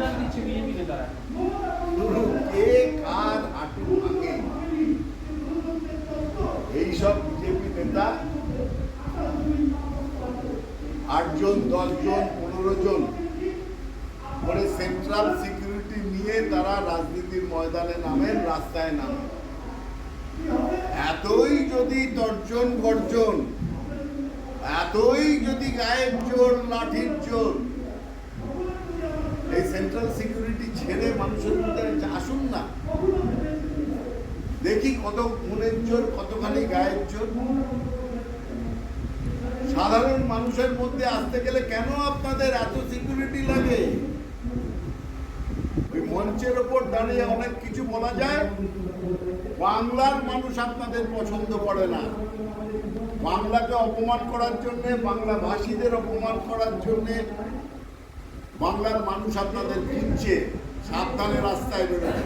অনুদান দিচ্ছে বিজেপি নেতারা। কে কার হাঁটু ভাঙে এইসব বিজেপি নেতা 8 জন 10 জন 15 জন করে সেন্ট্রাল সিকিউরিটি নিয়ে তারা রাজনীতির ময়দানে নামেন, রাস্তায় নামেন। এতই যদি তর্জন গর্জন, এতই যদি গায়ের জোর, লাঠির জোর, এই সেন্ট্রাল সিকিউরিটি ছেড়ে মানুষের মধ্যে আসুন না, দেখি কত মনের জোর, কতখানি গায়ের জোর। সাধারণ মানুষের মধ্যে আসতে গেলে কেন আপনাদের এত সিকিউরিটি লাগে? ওই মঞ্চের ওপর দাঁড়িয়ে অনেক কিছু বলা যায়। বাংলার মানুষ আপনাদের পছন্দ করে না। বাংলাকে অপমান করার জন্য, বাংলা ভাষীদের অপমান করার জন্য বাংলার মানুষ আপনাদের খুঁজছে। সাবধানে রাস্তায় বেরোবে।